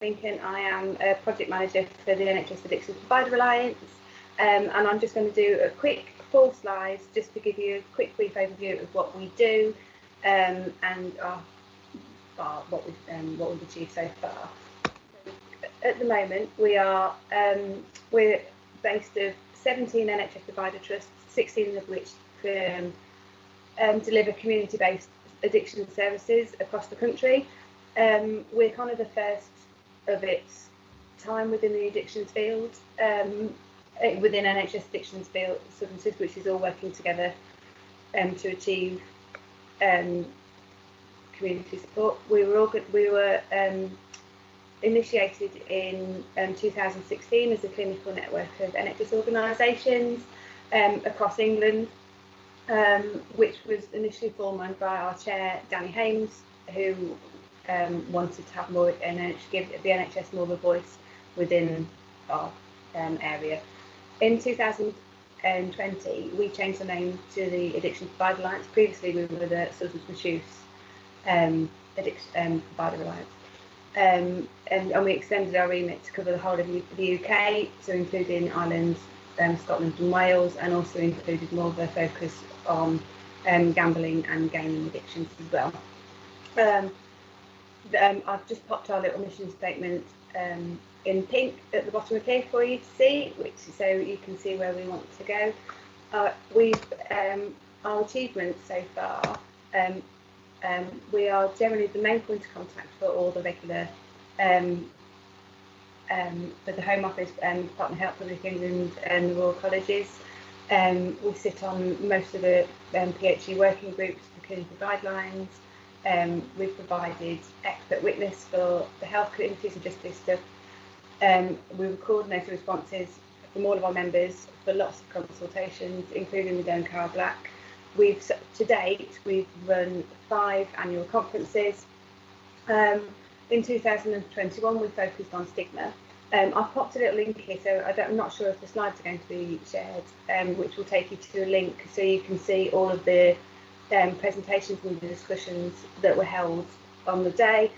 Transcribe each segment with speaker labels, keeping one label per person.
Speaker 1: Lincoln. I am a project manager for the NHS Addiction Provider Alliance, and I'm just going to do a quick 4 slides just to give you a quick brief overview of what we do and what we've achieved so far. At the moment, we're based of 17 NHS provider trusts, 16 of which deliver community-based addiction services across the country. We're kind of the first of its time within the addictions field, within NHS addictions field substances, which is all working together to achieve community support. We were initiated in 2016 as a clinical network of NHS organisations across England, which was initially formed by our chair, Danny Hames, who wanted to have more give the NHS more of a voice within our area. In 2020, we changed the name to the Addiction Provider Alliance. Previously, we were the Substance Misuse Addiction Provider Alliance, and we extended our remit to cover the whole of the UK, so including Ireland, Scotland and Wales, and also included more of a focus on gambling and gaming addictions as well. I've just popped our little mission statement in pink at the bottom of here for you to see, so you can see where we want to go. Our achievements so far, we are generally the main point of contact for all the regular for the Home Office, Department of Health and England and the Royal Colleges. We sit on most of the PHE working groups for clinical guidelines. We've provided expert witness for the health communities and just this stuff. We record coordinated responses from all of our members for lots of consultations, including with Don't Black. To date, we've run 5 annual conferences. In 2021, we focused on stigma. I've popped a little link here, so I'm not sure if the slides are going to be shared, which will take you to a link so you can see all of the presentations and the discussions that were held on the day.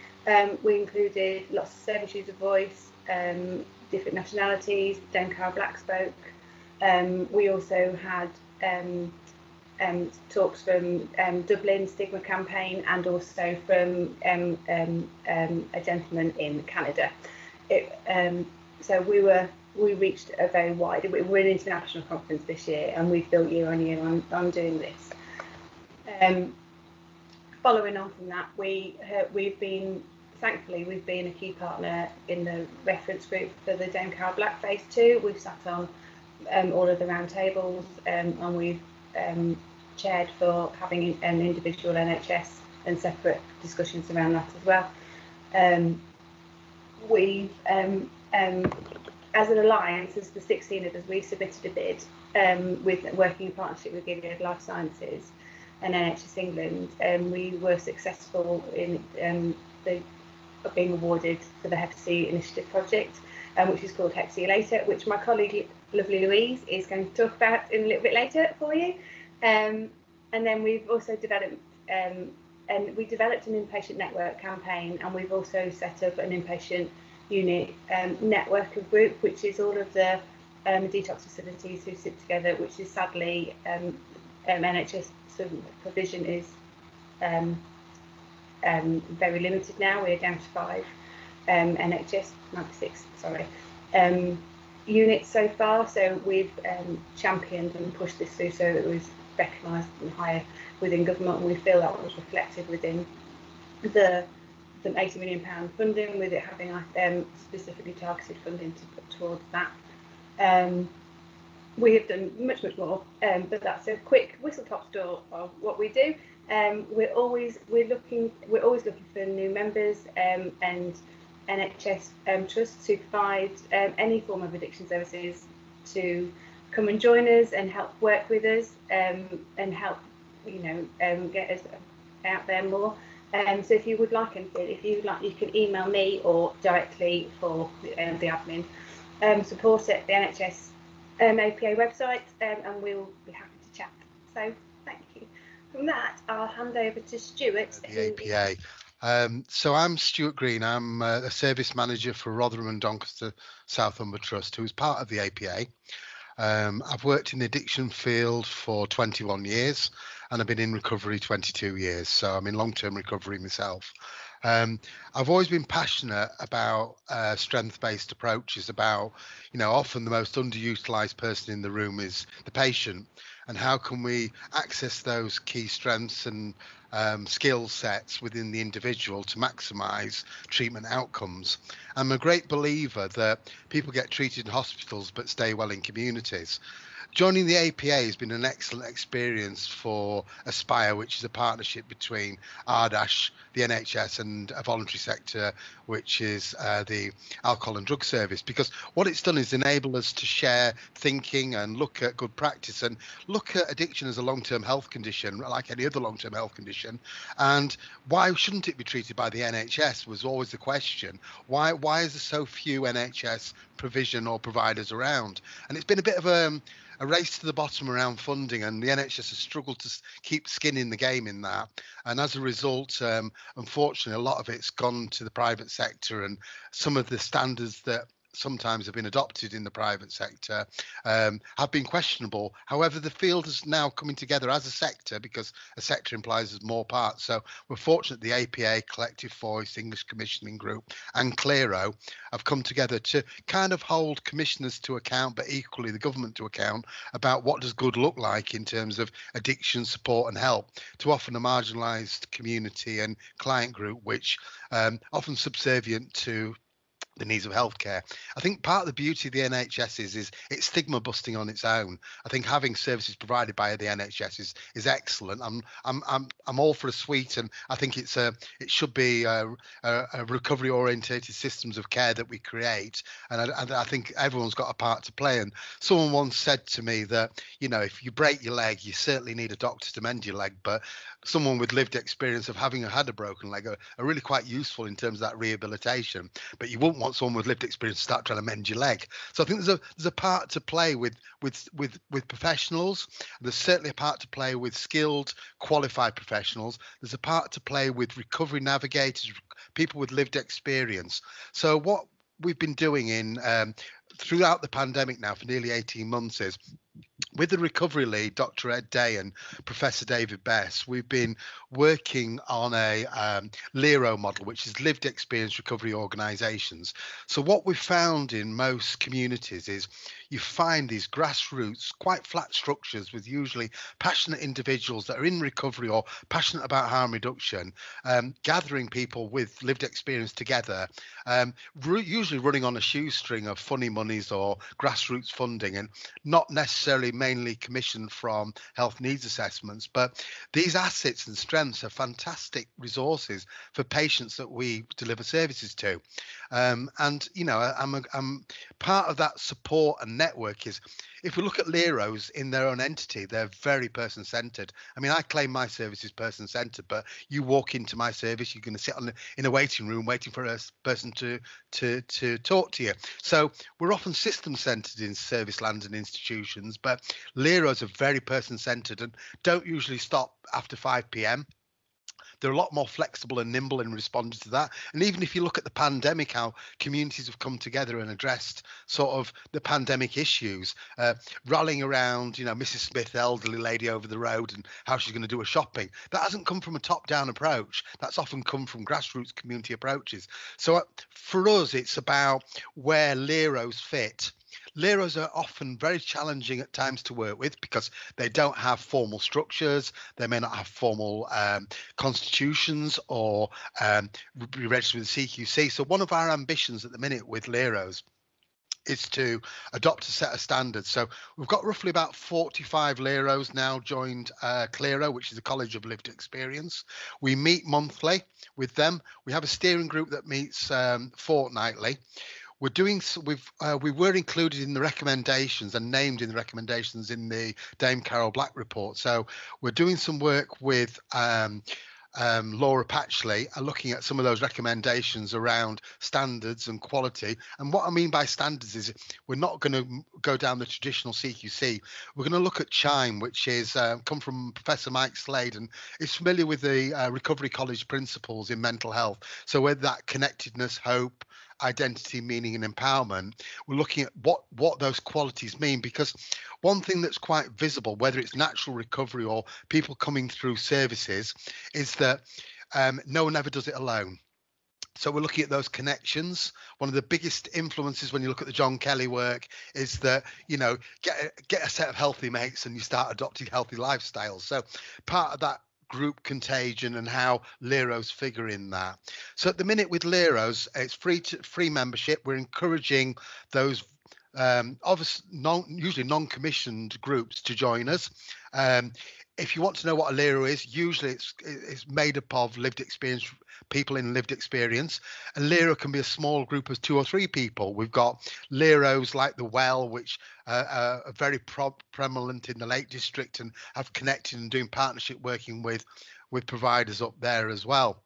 Speaker 1: We included lots of service user voice, different nationalities. Don't Black spoke. We also had talks from Dublin Stigma Campaign and also from a gentleman in Canada. So we reached a very wide. We're an international conference this year, and we've built year on year on doing this. Following on from that, we've been a key partner in the reference group for the Don't Black Phase 2. We've sat on all of the round tables, and we've chaired for having an individual NHS and separate discussions around that as well. We've as an alliance, as the 16 of us, we submitted a bid working in partnership with Gilead Life Sciences and NHS England, and we were successful in being awarded for the Hep C Initiative project, which is called Hep C Later, which my colleague, lovely Louise, is going to talk about in a little bit later for you. And then we've also developed an inpatient network campaign, and we've also set up an inpatient unit network of group, which is all of the detox facilities who sit together, which is sadly NHS provision is very limited now. We're down to 5 NHS, 96, sorry, units so far. So we've championed and pushed this through so it was recognised and higher within government, and we feel that was reflected within the £80 million funding, with it having specifically targeted funding to put towards that. We have done much more, but that's a quick whistle-top tour of what we do. We're always looking for new members and NHS trusts to provide any form of addiction services to come and join us and help work with us and help get us out there more. So if you would like anything, you can email me or directly for the admin support at the NHS APA website, and we'll be happy to chat. So thank you. From that, I'll hand over to Stuart.
Speaker 2: The APA. So I'm Stuart Green. I'm a service manager for Rotherham and Doncaster South Humber Trust, who is part of the APA. I've worked in the addiction field for 21 years and I've been in recovery 22 years. So I'm in long-term recovery myself. I've always been passionate about strength-based approaches, about, often the most underutilized person in the room is the patient, and how can we access those key strengths and skill sets within the individual to maximize treatment outcomes. I'm a great believer that people get treated in hospitals but stay well in communities. Joining the APA has been an excellent experience for Aspire, which is a partnership between Ardash, the NHS, and a voluntary sector, which is the Alcohol and Drug Service, because what it's done is enable us to share thinking and look at good practice and look at addiction as a long-term health condition, like any other long-term health condition. And why shouldn't it be treated by the NHS was always the question. Why is there so few NHS provision or providers around? And it's been a bit of a race to the bottom around funding, and the NHS has struggled to keep skin in the game in that. And as a result, unfortunately, a lot of it's gone to the private sector, and some of the standards that sometimes have been adopted in the private sector have been questionable. However, the field is now coming together as a sector, because a sector implies there's more parts. So we're fortunate the APA, Collective Voice, English Commissioning Group and Clero have come together to kind of hold commissioners to account, but equally the government to account, about what does good look like in terms of addiction support and help to often a marginalised community and client group, which often subservient to the needs of healthcare. I think part of the beauty of the NHS is it's stigma busting on its own. I think having services provided by the NHS is excellent. I'm all for a suite, and I think it should be a recovery orientated systems of care that we create. And I think everyone's got a part to play. And someone once said to me that, if you break your leg, you certainly need a doctor to mend your leg, but someone with lived experience of having had a broken leg are really quite useful in terms of that rehabilitation. But you wouldn't want someone with lived experience to start trying to mend your leg. So I think there's a part to play with professionals. There's certainly a part to play with skilled, qualified professionals. There's a part to play with recovery navigators, people with lived experience. So what we've been doing throughout the pandemic now for nearly 18 months is, with the recovery lead, Dr. Ed Day and Professor David Bess, we've been working on a LERO model, which is lived experience recovery organisations. So what we've found in most communities is you find these grassroots, quite flat structures with usually passionate individuals that are in recovery or passionate about harm reduction, gathering people with lived experience together, usually running on a shoestring of funny monies or grassroots funding, and not necessarily mainly commissioned from health needs assessments. But these assets and strengths are fantastic resources for patients that we deliver services to. And I'm part of that support and network. Is if we look at LEROs in their own entity, they're very person-centered. I mean, I claim my service is person-centered, but you walk into my service, you're going to sit in a waiting room waiting for a person to talk to you. So we're often system-centered in service land and institutions, but LEROs are very person-centered and don't usually stop after 5 p.m. They're a lot more flexible and nimble in responding to that. And even if you look at the pandemic, how communities have come together and addressed sort of the pandemic issues, rallying around, Mrs. Smith, elderly lady over the road, and how she's going to do her shopping. That hasn't come from a top-down approach. That's often come from grassroots community approaches. So for us, it's about where LEROs fit. LEROs are often very challenging at times to work with because they don't have formal structures. They may not have formal constitutions or be registered with the CQC. So one of our ambitions at the minute with LEROs is to adopt a set of standards. So we've got roughly about 45 LEROs now joined Clero, which is a College of Lived Experience. We meet monthly with them. We have a steering group that meets fortnightly. We were included in the recommendations and named in the recommendations in the Dame Carol Black report. So we're doing some work with Laura Patchley are looking at some of those recommendations around standards and quality. And what I mean by standards is we're not going to go down the traditional CQC. We're going to look at CHIME, which is come from Professor Mike Slade, and is familiar with the Recovery College principles in mental health. So whether that connectedness, hope, identity, meaning and empowerment, we're looking at what those qualities mean, because one thing that's quite visible, whether it's natural recovery or people coming through services, is that no one ever does it alone. So we're looking at those connections. One of the biggest influences when you look at the John Kelly work is that, you know, get a set of healthy mates and you start adopting healthy lifestyles. So part of that group contagion and how Lero's figure in that. So at the minute with Lero's, it's free membership. We're encouraging those obviously usually non-commissioned groups to join us. If you want to know what a Lero is, usually it's made up of lived experience, people in lived experience. A Lero can be a small group of 2 or 3 people. We've got Leros like the Well, which are very prevalent in the Lake District and have connected and doing partnership working with providers up there as well.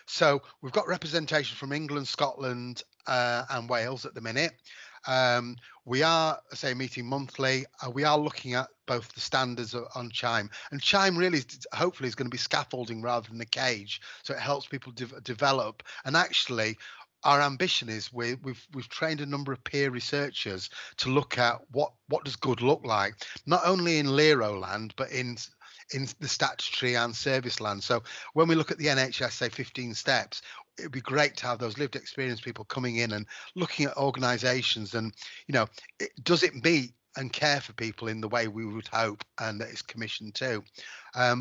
Speaker 2: So we've got representation from England, Scotland and Wales at the minute. We are, say, meeting monthly. We are looking at both the standards on CHIME, and CHIME really, hopefully, is going to be scaffolding rather than a cage, so it helps people develop. And actually, our ambition is we've trained a number of peer researchers to look at what does good look like, not only in Lero land, but in the statutory and service land. So when we look at the NHS, say 15 steps, it'd be great to have those lived experience people coming in and looking at organisations and, you know, does it meet and care for people in the way we would hope, and that it's commissioned too.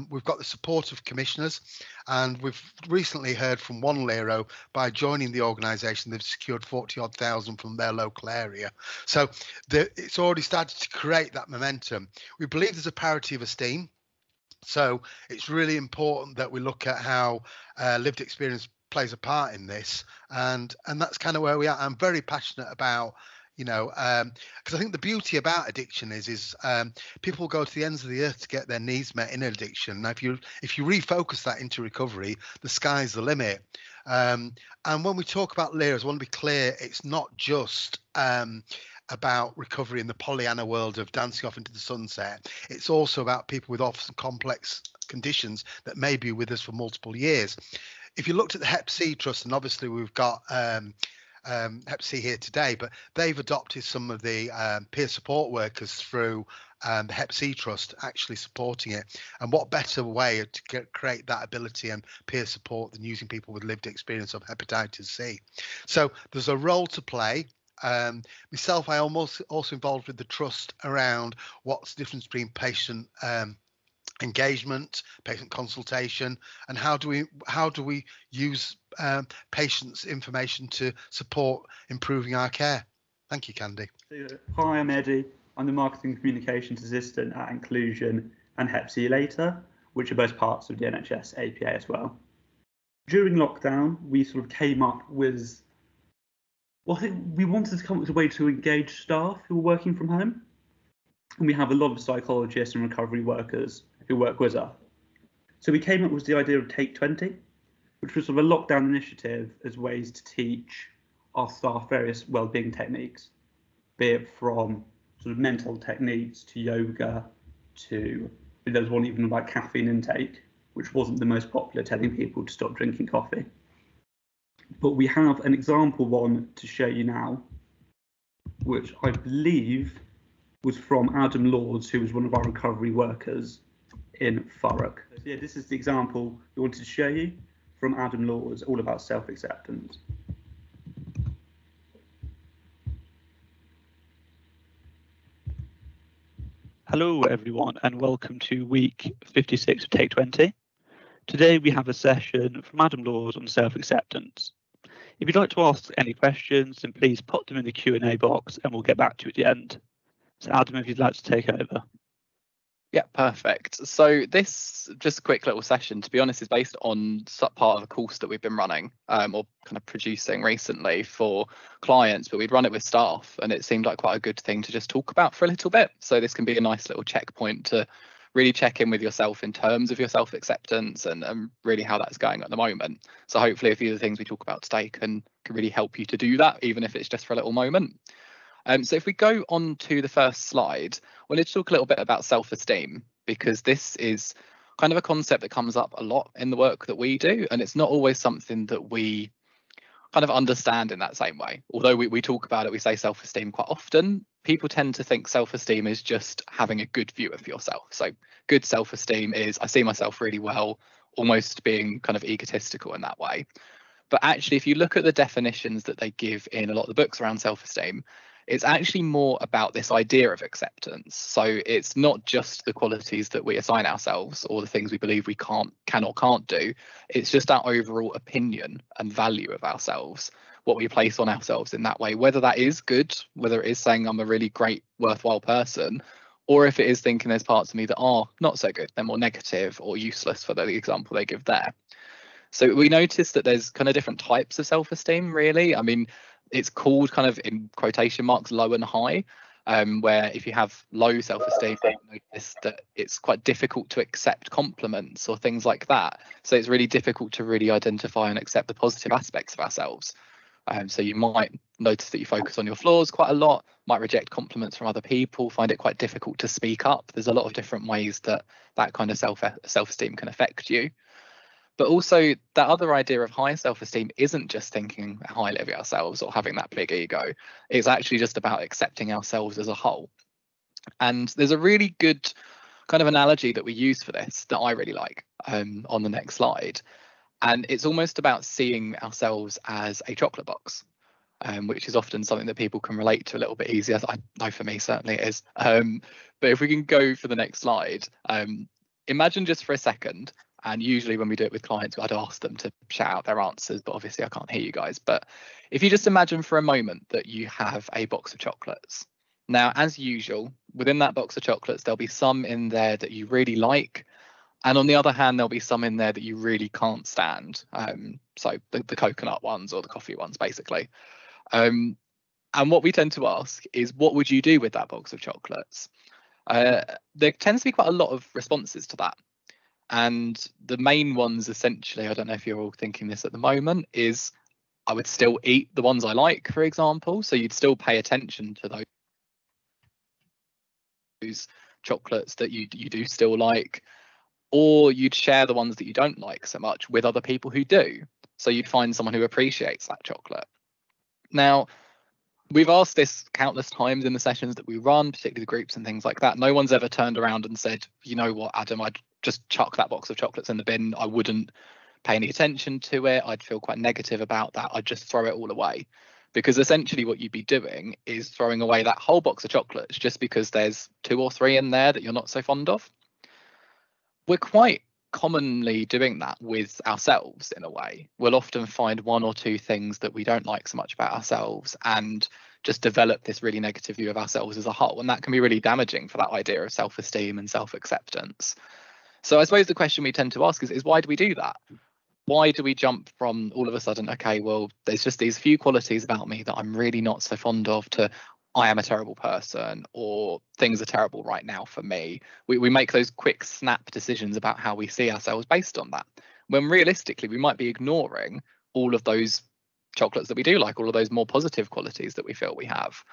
Speaker 2: We've got the support of commissioners, and we've recently heard from one Lero, by joining the organisation, they've secured 40-odd thousand from their local area. So it's already started to create that momentum. We believe there's a parity of esteem. So it's really important that we look at how lived experience plays a part in this, and that's kind of where we are. I'm very passionate about, you know, because I think the beauty about addiction is people go to the ends of the earth to get their needs met in addiction. Now, if you refocus that into recovery, the sky's the limit. And when we talk about Leros, I want to be clear, it's not just about recovery in the Pollyanna world of dancing off into the sunset. It's also about people with often complex conditions that may be with us for multiple years. If you looked at the Hep C Trust, and obviously we've got Hep C here today, but they've adopted some of the peer support workers through the Hep C Trust, actually supporting it. And what better way to create that ability and peer support than using people with lived experience of hepatitis C? So there's a role to play. Myself, I almost also involved with the trust around what's the difference between patient engagement, patient consultation, and how do we use patients' information to support improving our care. Thank you, Candy.
Speaker 3: Hi, I'm Eddie. I'm the Marketing Communications Assistant at Inclusion and Hep C Later, which are both parts of the NHS APA as well. During lockdown, we sort of came up with, well, I think we wanted to come up with a way to engage staff who were working from home. And we have a lot of psychologists and recovery workers who work with us. So we came up with the idea of Take 20, which was sort of a lockdown initiative as ways to teach our staff various wellbeing techniques, be it from sort of mental techniques to yoga to, there was one even about caffeine intake, which wasn't the most popular, telling people to stop drinking coffee. But we have an example one to show you now, which I believe was from Adam Lords, who was one of our recovery workers in Thurrock. So yeah, this is the example we wanted to show you from Adam Lords, all about self-acceptance.
Speaker 4: Hello everyone, and welcome to week 56 of Take 20. Today we have a session from Adam Lords on self-acceptance. If you'd like to ask any questions, then please pop them in the Q&A box and we'll get back to you at the end. So Adam, if you'd like to take over.
Speaker 5: Yeah, perfect. So this, just a quick little session, to be honest, is based on part of a course that we've been running or kind of producing recently for clients, but we'd run it with staff and it seemed like quite a good thing to just talk about for a little bit. So this can be a nice little checkpoint to really check in with yourself in terms of your self-acceptance and really how that's going at the moment. So hopefully a few of the things we talk about today can really help you to do that, even if it's just for a little moment. So if we go on to the first slide, I wanted to talk a little bit about self-esteem, because this is kind of a concept that comes up a lot in the work that we do, and it's not always something that we kind of understand in that same way. Although we talk about it, we say self-esteem quite often, people tend to think self-esteem is just having a good view of yourself. So good self-esteem is I see myself really well, almost being kind of egotistical in that way. But actually, if you look at the definitions that they give in a lot of the books around self-esteem, it's actually more about this idea of acceptance. So it's not just the qualities that we assign ourselves or the things we believe we can or can't do. It's just our overall opinion and value of ourselves, what we place on ourselves in that way, whether that is good, whether it is saying I'm a really great, worthwhile person, or if it is thinking there's parts of me that are not so good, they're more negative or useless, for the example they give there. So we notice that there's kind of different types of self-esteem, really. I mean, it's called kind of in quotation marks low and high, where if you have low self-esteem, you notice that it's quite difficult to accept compliments or things like that. So it's really difficult to really identify and accept the positive aspects of ourselves. So you might notice that you focus on your flaws quite a lot, might reject compliments from other people, find it quite difficult to speak up. There's a lot of different ways that kind of self-esteem can affect you. But also that other idea of high self-esteem isn't just thinking highly of ourselves or having that big ego. It's actually just about accepting ourselves as a whole. And there's a really good kind of analogy that we use for this that I really like on the next slide. And it's almost about seeing ourselves as a chocolate box, which is often something that people can relate to a little bit easier. I know for me, certainly it is. But if we can go for the next slide, imagine just for a second. And usually when we do it with clients, I'd ask them to shout out their answers, but obviously I can't hear you guys. But if you just imagine for a moment that you have a box of chocolates. Now, as usual, within that box of chocolates, there'll be some in there that you really like. And on the other hand, there'll be some in there that you really can't stand. So the coconut ones or the coffee ones, basically. And what we tend to ask is, what would you do with that box of chocolates? There tends to be quite a lot of responses to that. And the main ones, essentially, I don't know if you're all thinking this at the moment, is I would still eat the ones I like, for example. So you'd still pay attention to those chocolates that you do still like, or you'd share the ones that you don't like so much with other people who do. So you'd find someone who appreciates that chocolate. Now, we've asked this countless times in the sessions that we run, particularly the groups and things like that. No one's ever turned around and said, you know what, Adam, I'd just chuck that box of chocolates in the bin. I wouldn't pay any attention to it. I'd feel quite negative about that. I'd just throw it all away. Because essentially what you'd be doing is throwing away that whole box of chocolates just because there's 2 or 3 in there that you're not so fond of. We're quite commonly doing that with ourselves in a way. We'll often find 1 or 2 things that we don't like so much about ourselves and just develop this really negative view of ourselves as a whole. And that can be really damaging for that idea of self-esteem and self-acceptance. So I suppose the question we tend to ask is why do we do that? Why do we jump from all of a sudden, okay, well, there's just these few qualities about me that I'm really not so fond of, to I am a terrible person, or things are terrible right now for me. We make those quick snap decisions about how we see ourselves based on that, when realistically we might be ignoring all of those chocolates that we do like, all of those more positive qualities that we feel we have.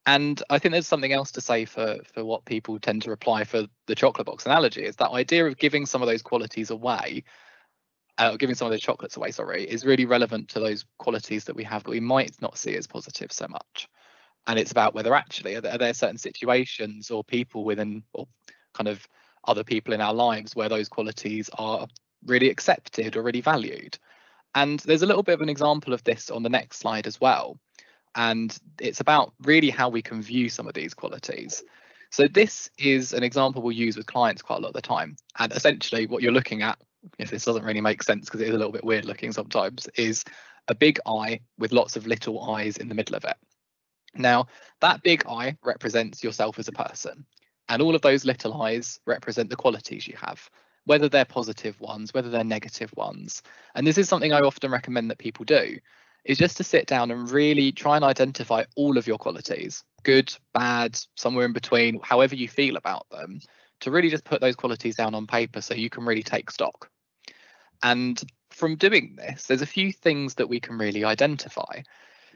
Speaker 5: And I think there's something else to say for what people tend to reply for the chocolate box analogy, is that idea of giving some of those qualities away, giving some of those chocolates away, is really relevant to those qualities that we have that we might not see as positive so much. And it's about whether actually are there certain situations or people within, or kind of other people in our lives, where those qualities are really accepted or really valued. And there's a little bit of an example of this on the next slide as well. And it's about really how we can view some of these qualities. So this is an example we'll use with clients quite a lot of the time. And essentially what you're looking at, if this doesn't really make sense because it is a little bit weird looking sometimes, is a big eye with lots of little eyes in the middle of it. Now, that big eye represents yourself as a person, and all of those little eyes represent the qualities you have, whether they're positive ones, whether they're negative ones. And this is something I often recommend that people do, is just to sit down and really try and identify all of your qualities, good, bad, somewhere in between, however you feel about them, to really just put those qualities down on paper so you can really take stock. And from doing this, there's a few things that we can really identify.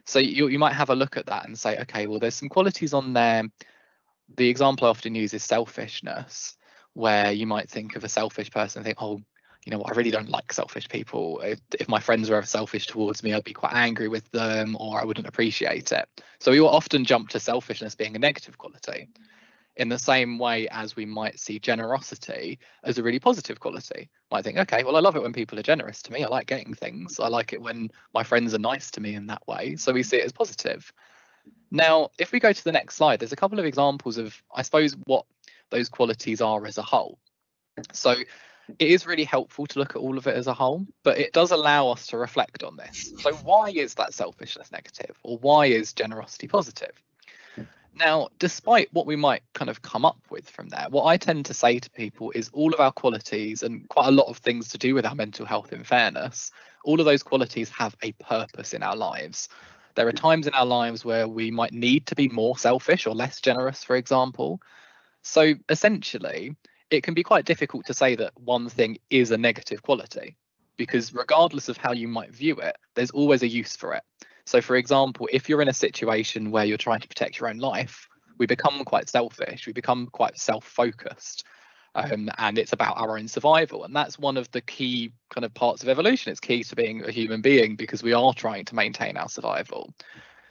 Speaker 5: So you might have a look at that and say, okay, well, there's some qualities on there. The example I often use is selfishness, where you might think of a selfish person and think, oh, you know what, I really don't like selfish people. If my friends were ever selfish towards me, I'd be quite angry with them, or I wouldn't appreciate it. So we will often jump to selfishness being a negative quality, in the same way as we might see generosity as a really positive quality. Might think, okay, well, I love it when people are generous to me. I like getting things. I like it when my friends are nice to me in that way. So we see it as positive. Now, if we go to the next slide, there's a couple of examples of, I suppose, what those qualities are as a whole. So it is really helpful to look at all of it as a whole, but it does allow us to reflect on this. So why is that selfishness negative, or why is generosity positive? Now, despite what we might kind of come up with from there, what I tend to say to people is all of our qualities, and quite a lot of things to do with our mental health in fairness, all of those qualities have a purpose in our lives. There are times in our lives where we might need to be more selfish or less generous, for example. So essentially, it can be quite difficult to say that one thing is a negative quality, because regardless of how you might view it, there's always a use for it. So, for example, if you're in a situation where you're trying to protect your own life, we become quite selfish, we become quite self-focused, and it's about our own survival. And that's one of the key kind of parts of evolution. It's key to being a human being, because we are trying to maintain our survival.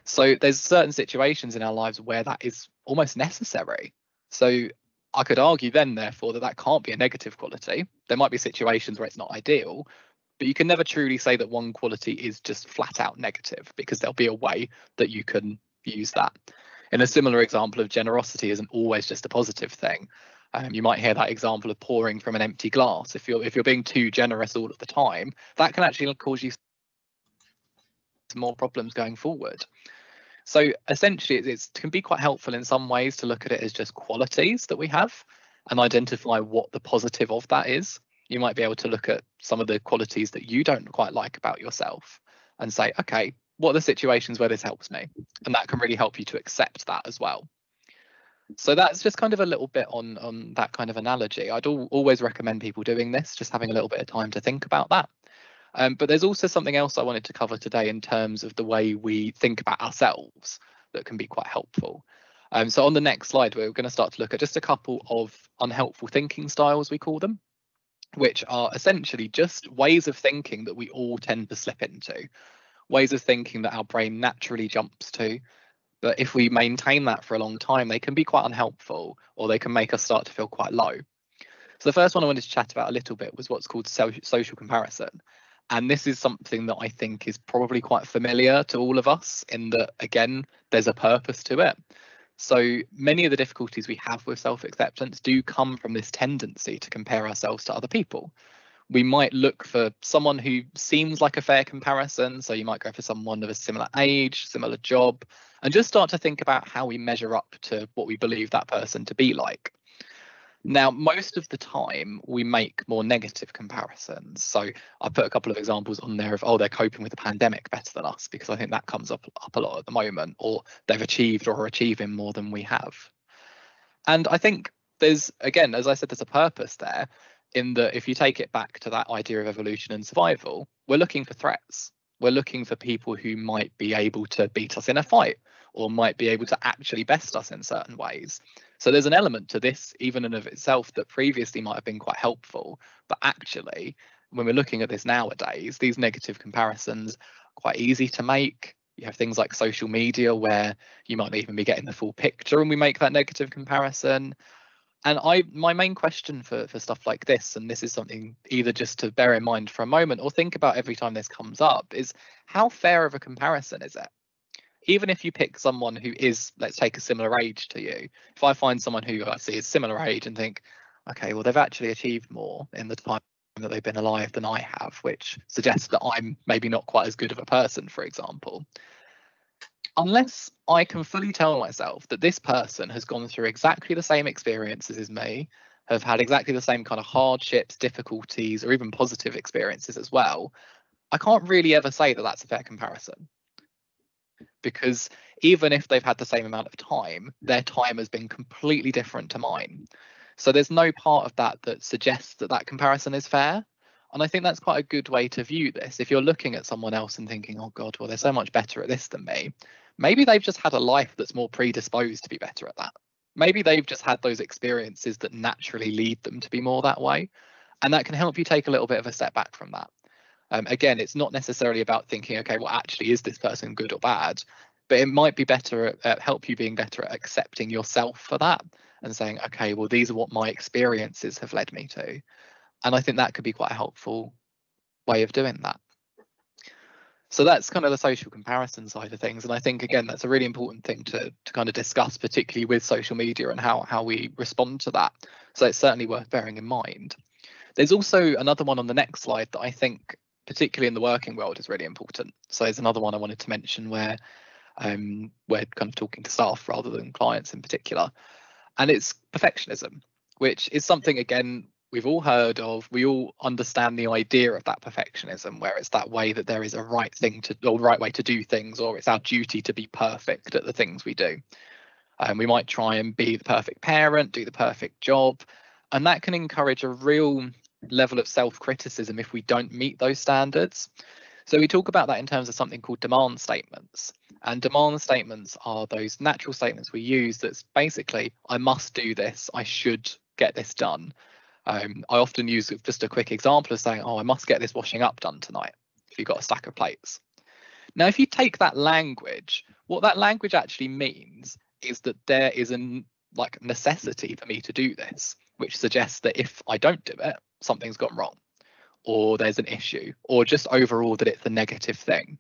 Speaker 5: So there's certain situations in our lives where that is almost necessary. So I could argue then, therefore, that can't be a negative quality. There might be situations where it's not ideal, but you can never truly say that one quality is just flat out negative, because there'll be a way that you can use that. In a similar example of generosity isn't always just a positive thing. You might hear that example of pouring from an empty glass. If you're being too generous all of the time, that can actually cause you some more problems going forward. So essentially, it can be quite helpful in some ways to look at it as just qualities that we have and identify what the positive of that is. You might be able to look at some of the qualities that you don't quite like about yourself and say, okay, what are the situations where this helps me? And that can really help you to accept that as well. So that's just kind of a little bit on that kind of analogy. I'd always recommend people doing this, just having a little bit of time to think about that. But there's also something else I wanted to cover today in terms of the way we think about ourselves that can be quite helpful. So on the next slide, we're going to start to look at just a couple of unhelpful thinking styles, we call them, which are essentially just ways of thinking that we all tend to slip into, ways of thinking that our brain naturally jumps to. But if we maintain that for a long time, they can be quite unhelpful, or they can make us start to feel quite low. So the first one I wanted to chat about a little bit was what's called social comparison. And this is something that I think is probably quite familiar to all of us, in that, again, there's a purpose to it. So many of the difficulties we have with self-acceptance do come from this tendency to compare ourselves to other people. We might look for someone who seems like a fair comparison. So you might go for someone of a similar age, similar job, and just start to think about how we measure up to what we believe that person to be like. Now, most of the time, we make more negative comparisons. So I put a couple of examples on there of, oh, they're coping with the pandemic better than us, because I think that comes up a lot at the moment, or they've achieved or are achieving more than we have. And I think there's, again, as I said, there's a purpose there, in that if you take it back to that idea of evolution and survival, we're looking for threats. We're looking for people who might be able to beat us in a fight, or might be able to actually best us in certain ways. So there's an element to this, even in of itself, that previously might have been quite helpful. But actually, when we're looking at this nowadays, these negative comparisons are quite easy to make. You have things like social media where you might not even be getting the full picture and we make that negative comparison. And my main question for stuff like this, and this is something either just to bear in mind for a moment or think about every time this comes up, is how fair of a comparison is it? Even if you pick someone who is, let's take a similar age to you, if I find someone who I see is similar age and think, okay, well, they've actually achieved more in the time that they've been alive than I have, which suggests that I'm maybe not quite as good of a person, for example. Unless I can fully tell myself that this person has gone through exactly the same experiences as me, have had exactly the same kind of hardships, difficulties, or even positive experiences as well, I can't really ever say that that's a fair comparison. because even if they've had the same amount of time, their time has been completely different to mine. So there's no part of that that suggests that that comparison is fair. And I think that's quite a good way to view this. If you're looking at someone else and thinking, oh God, well, they're so much better at this than me, maybe they've just had a life that's more predisposed to be better at that. Maybe they've just had those experiences that naturally lead them to be more that way. And that can help you take a little bit of a step back from that. Again, it's not necessarily about thinking, okay, well, actually, is this person good or bad? But it might be better at help you being better at accepting yourself for that and saying, okay, well, these are what my experiences have led me to. And I think that could be quite a helpful way of doing that. So that's kind of the social comparison side of things. And I think, again, that's a really important thing to kind of discuss, particularly with social media and how we respond to that. So it's certainly worth bearing in mind. There's also another one on the next slide that I think, particularly in the working world, is really important. So there's another one I wanted to mention where we're kind of talking to staff rather than clients in particular. And it's perfectionism, which is something, again, we've all heard of. We all understand the idea of that perfectionism, where it's that way that there is a right thing to, or right way to do things, or it's our duty to be perfect at the things we do. We might try and be the perfect parent, do the perfect job, and that can encourage a real level of self-criticism if we don't meet those standards. So we talk about that in terms of something called demand statements. And demand statements are those natural statements we use that's basically, I must do this, I should get this done. I often use just a quick example of saying, oh, I must get this washing up done tonight, if you've got a stack of plates. Now, if you take that language, what that language actually means is that there is a necessity for me to do this, which suggests that if I don't do it, something's gone wrong, or there's an issue, or just overall that it's a negative thing.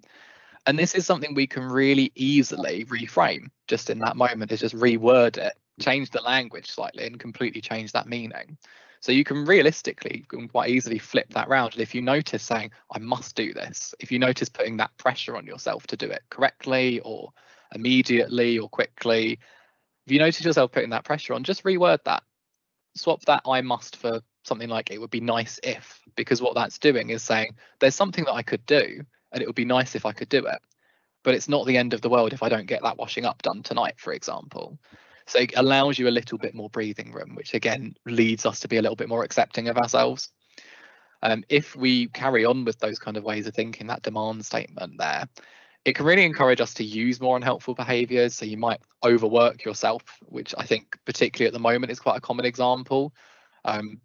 Speaker 5: And this is something we can really easily reframe just in that moment, is just reword it, change the language slightly and completely change that meaning. So you can realistically quite easily flip that round. And if you notice saying, I must do this, if you notice putting that pressure on yourself to do it correctly or immediately or quickly, if you notice yourself putting that pressure on, just reword that. Swap that I must for something like it would be nice if, because what that's doing is saying there's something that I could do and it would be nice if I could do it, but it's not the end of the world if I don't get that washing up done tonight, for example. So it allows you a little bit more breathing room, which again leads us to be a little bit more accepting of ourselves. If we carry on with those kind of ways of thinking, that demand statement there, it can really encourage us to use more unhelpful behaviours. So you might overwork yourself, which I think particularly at the moment is quite a common example.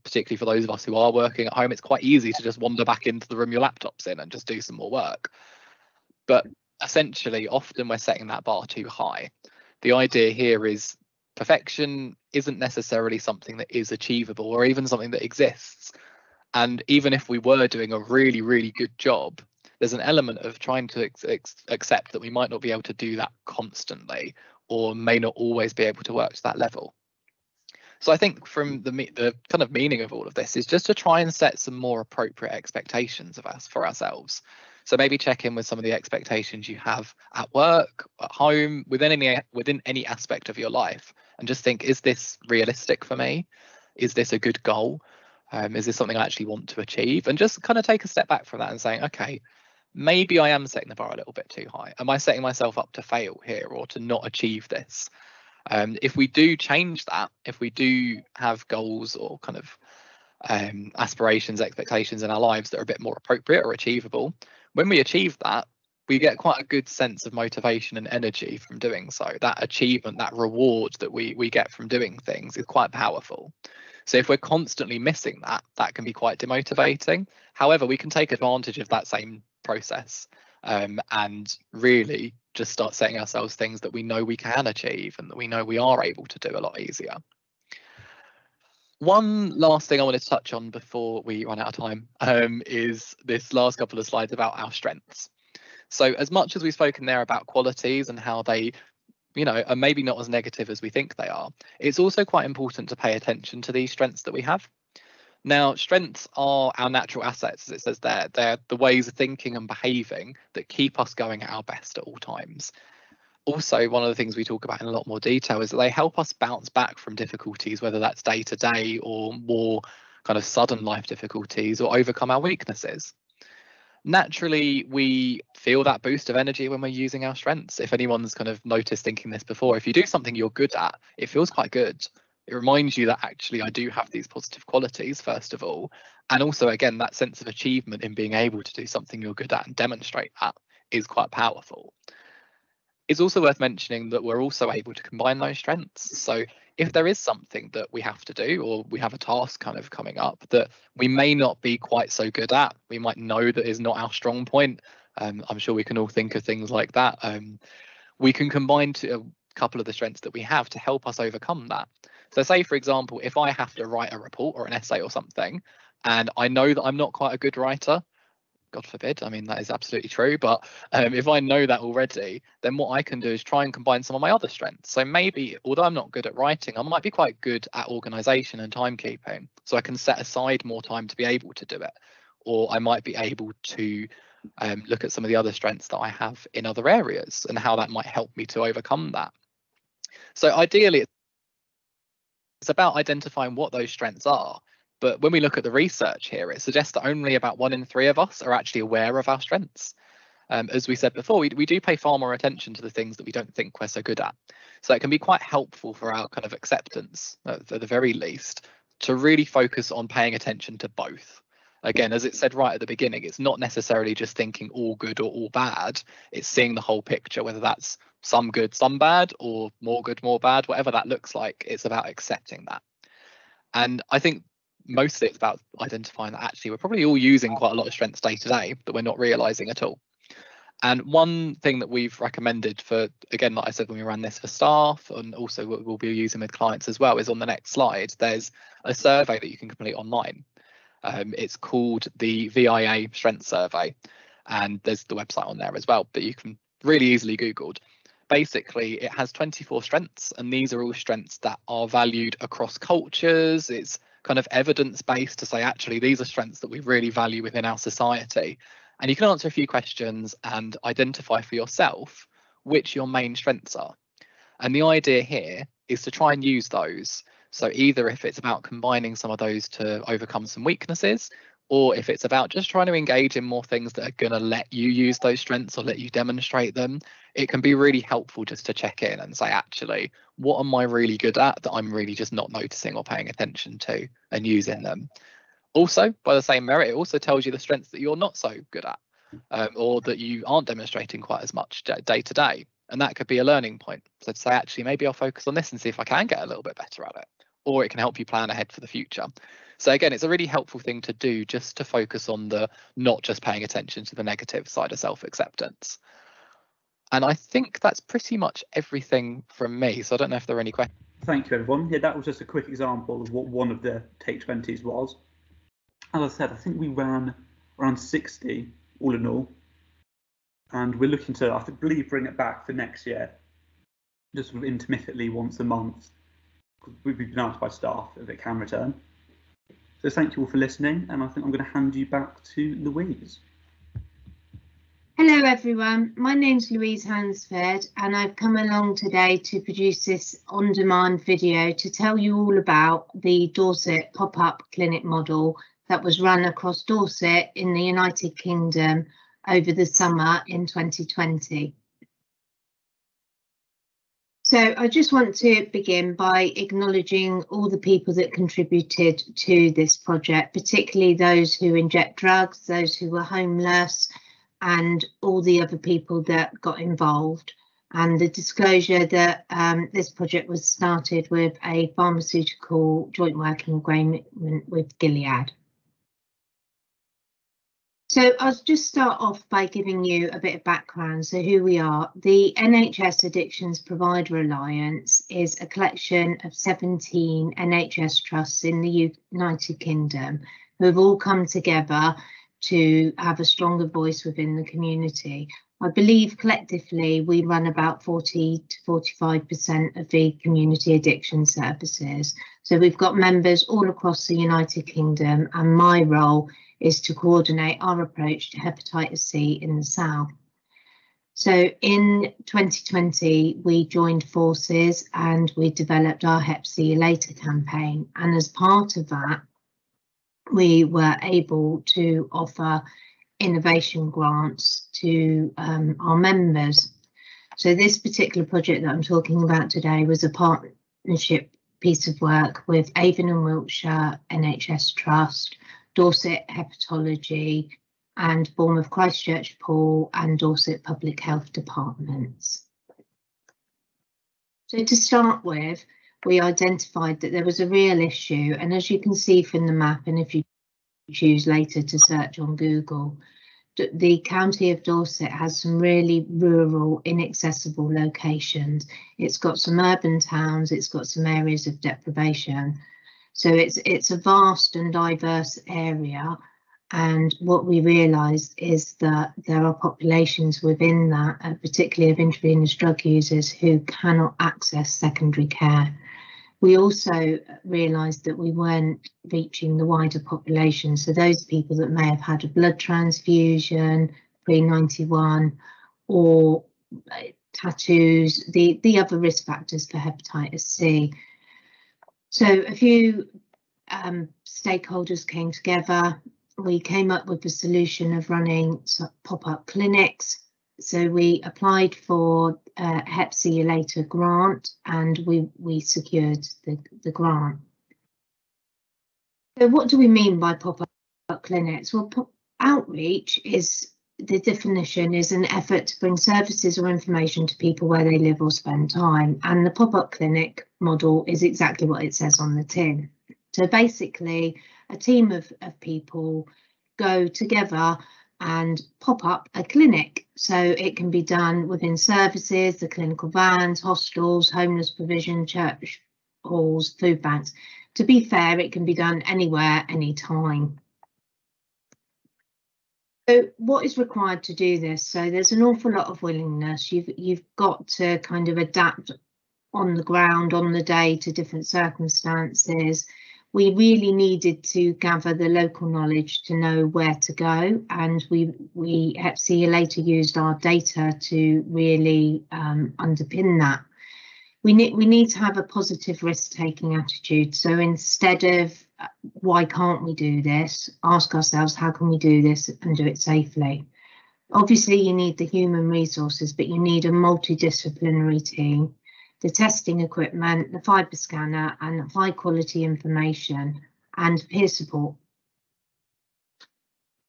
Speaker 5: Particularly for those of us who are working at home, it's quite easy to just wander back into the room your laptop's in and just do some more work. But essentially, often we're setting that bar too high. The idea here is perfection isn't necessarily something that is achievable or even something that exists. And even if we were doing a really, really good job, there's an element of trying to accept that we might not be able to do that constantly, or may not always be able to work to that level. So I think from the kind of meaning of all of this is just to try and set some more appropriate expectations of us for ourselves. So maybe check in with some of the expectations you have at work, at home, within any aspect of your life, and just think, is this realistic for me? Is this a good goal? Is this something I actually want to achieve? And just kind of take a step back from that and saying, okay, maybe I am setting the bar a little bit too high. Am I setting myself up to fail here or to not achieve this? If we do change that, if we do have goals or kind of aspirations, expectations in our lives that are a bit more appropriate or achievable, when we achieve that, we get quite a good sense of motivation and energy from doing so. That achievement, that reward that we get from doing things is quite powerful. So if we're constantly missing that, that can be quite demotivating. However, we can take advantage of that same process and really just start setting ourselves things that we know we can achieve and that we know we are able to do a lot easier. One last thing I want to touch on before we run out of time is this last couple of slides about our strengths. So as much as we've spoken there about qualities and how they, are maybe not as negative as we think they are, it's also quite important to pay attention to these strengths that we have. Now, strengths are our natural assets, as it says there. They're the ways of thinking and behaving that keep us going at our best at all times. Also, one of the things we talk about in a lot more detail is that they help us bounce back from difficulties, whether that's day to day or more kind of sudden life difficulties, or overcome our weaknesses. Naturally, we feel that boost of energy when we're using our strengths. If anyone's kind of noticed thinking this before, if you do something you're good at, it feels quite good. It reminds you that actually I do have these positive qualities, first of all. And also, again, that sense of achievement in being able to do something you're good at and demonstrate that is quite powerful. It's also worth mentioning that we're also able to combine those strengths. So if there is something that we have to do, or we have a task kind of coming up that we may not be quite so good at, we might know that is not our strong point. I'm sure we can all think of things like that. We can combine a couple of the strengths that we have to help us overcome that. So say, for example, if I have to write a report or an essay or something, and I know that I'm not quite a good writer, God forbid, I mean, that is absolutely true. But if I know that already, then what I can do is try and combine some of my other strengths. So maybe, although I'm not good at writing, I might be quite good at organisation and timekeeping. So I can set aside more time to be able to do it. Or I might be able to look at some of the other strengths that I have in other areas and how that might help me to overcome that. So ideally, it's about identifying what those strengths are. But when we look at the research here, it suggests that only about 1 in 3 of us are actually aware of our strengths. As we said before, we do pay far more attention to the things that we don't think we're so good at. So it can be quite helpful for our kind of acceptance, at the very least, to really focus on paying attention to both. Again, as it said right at the beginning, it's not necessarily just thinking all good or all bad. It's seeing the whole picture, whether that's some good, some bad, or more good, more bad, whatever that looks like. It's about accepting that. And I think mostly it's about identifying that actually we're probably all using quite a lot of strengths day to day that we're not realizing at all. And one thing that we've recommended for, again, like I said, when we ran this for staff, and also what we'll be using with clients as well, is on the next slide, there's a survey that you can complete online. It's called the VIA Strength Survey, and there's the website on there as well, but you can really easily Googled. Basically, it has 24 strengths, and these are all strengths that are valued across cultures. It's kind of evidence-based to say, actually, these are strengths that we really value within our society. And you can answer a few questions and identify for yourself which your main strengths are. And the idea here is to try and use those. So either if it's about combining some of those to overcome some weaknesses, or if it's about just trying to engage in more things that are going to let you use those strengths or let you demonstrate them, it can be really helpful just to check in and say, actually, what am I really good at that I'm really just not noticing or paying attention to and using them? Also, by the same merit, it also tells you the strengths that you're not so good at, or that you aren't demonstrating quite as much day to day. And that could be a learning point. So to say, actually, maybe I'll focus on this and see if I can get a little bit better at it. Or it can help you plan ahead for the future. So again, it's a really helpful thing to do, just to focus on the not just paying attention to the negative side of self-acceptance. And I think that's pretty much everything from me. So I don't know if there are any questions.
Speaker 3: Thank you, everyone. Yeah, that was just a quick example of what one of the Take 20s was. As I said, I think we ran around 60 all in all. And we're looking to, I believe, bring it back for next year, just sort of intermittently once a month. We've been asked by staff if it can return. So thank you all for listening, and I think I'm going to hand you back to Louise.
Speaker 6: Hello everyone, my name's Louise Hansford, and I've come along today to produce this on-demand video to tell you all about the Dorset Pop Up Clinic model that was run across Dorset in the United Kingdom over the summer in 2020. So I just want to begin by acknowledging all the people that contributed to this project, particularly those who inject drugs, those who were homeless, and all the other people that got involved. And the disclosure that this project was started with a pharmaceutical joint working agreement with Gilead. So I'll just start off by giving you a bit of background. So who we are. The NHS Addictions Provider Alliance is a collection of 17 NHS trusts in the United Kingdom who have all come together to have a stronger voice within the community. I believe collectively we run about 40 to 45% of the community addiction services. So we've got members all across the United Kingdom, and my role is to coordinate our approach to hepatitis C in the south. So in 2020, we joined forces and we developed our Hep See You Later campaign. And as part of that, we were able to offer innovation grants to our members. So this particular project that I'm talking about today was a partnership piece of work with Avon and Wiltshire NHS Trust, Dorset Hepatology, and Bournemouth Christchurch Pool and Dorset Public Health Departments. So to start with, we identified that there was a real issue, and as you can see from the map, and if you choose later to search on Google, the county of Dorset has some really rural, inaccessible locations. It's got some urban towns, it's got some areas of deprivation. So it's a vast and diverse area. And what we realise is that there are populations within that, particularly of intravenous drug users, who cannot access secondary care. We also realised that we weren't reaching the wider population, so those people that may have had a blood transfusion pre-91 or tattoos, the other risk factors for hepatitis C. So a few stakeholders came together. We came up with the solution of running pop-up clinics. So we applied for a Hep C later grant, and we secured the grant. So what do we mean by pop-up clinics? Well, outreach is, the definition is an effort to bring services or information to people where they live or spend time. And the pop-up clinic model is exactly what it says on the tin. So basically, a team of people go together and pop up a clinic. So it can be done within services, the clinical vans, hostels, homeless provision, church halls, food banks. To be fair, it can be done anywhere, anytime. So what is required to do this? So there's an awful lot of willingness. You've got to kind of adapt on the ground, on the day, to different circumstances. We really needed to gather the local knowledge to know where to go, and we Hep C later used our data to really underpin that. We need to have a positive risk-taking attitude. So instead of why can't we do this, ask ourselves how can we do this and do it safely. Obviously, you need the human resources, but you need a multidisciplinary team, the testing equipment, the fibre scanner, and high quality information and peer support.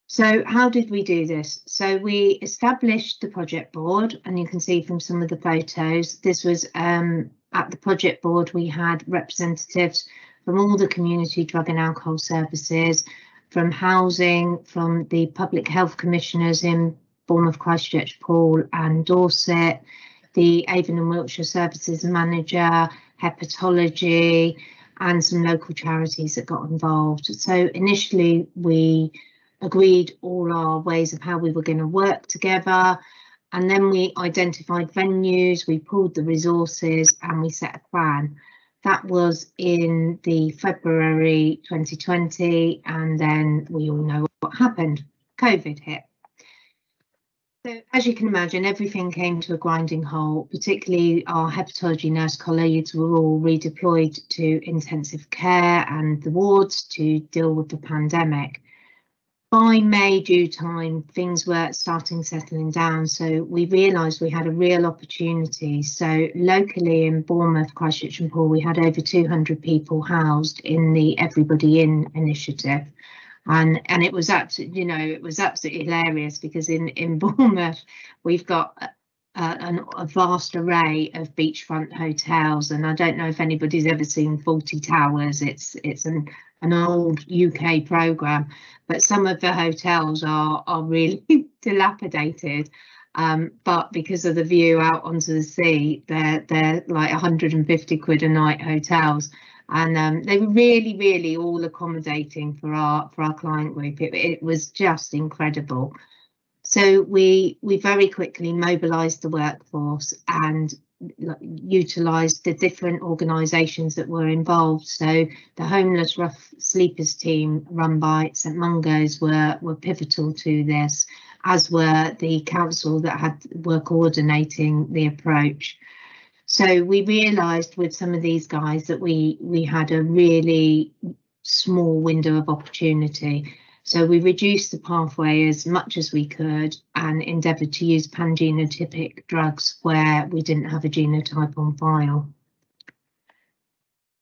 Speaker 6: So how did we do this? So we established the project board, and you can see from some of the photos, this was at the project board, we had representatives from all the community drug and alcohol services, from housing, from the public health commissioners in Bournemouth, Christchurch, Pool and Dorset, the Avon and Wiltshire Services Manager, hepatology, and some local charities that got involved. So initially we agreed all our ways of how we were going to work together, and then we identified venues, we pooled the resources, and we set a plan. That was in the February 2020, and then we all know what happened. COVID hit. So as you can imagine, everything came to a grinding halt, particularly our hepatology nurse colleagues were all redeployed to intensive care and the wards to deal with the pandemic. By May, due time, things were settling down, so we realised we had a real opportunity. So locally in Bournemouth, Christchurch and Poole, we had over 200 people housed in the Everybody In initiative. And it was absolutely, it was absolutely hilarious, because in Bournemouth we've got a vast array of beachfront hotels, and I don't know if anybody's ever seen 40 Towers. It's an old UK programme, but some of the hotels are really dilapidated. But because of the view out onto the sea, they're like 150 quid a night hotels. And they were really, really all accommodating for our client group. It was just incredible. So we very quickly mobilised the workforce and utilised the different organisations that were involved. So the homeless rough sleepers team run by St Mungo's were pivotal to this, as were the council that were coordinating the approach. So we realised with some of these guys that we had a really small window of opportunity. So we reduced the pathway as much as we could and endeavoured to use pangenotypic drugs where we didn't have a genotype on file.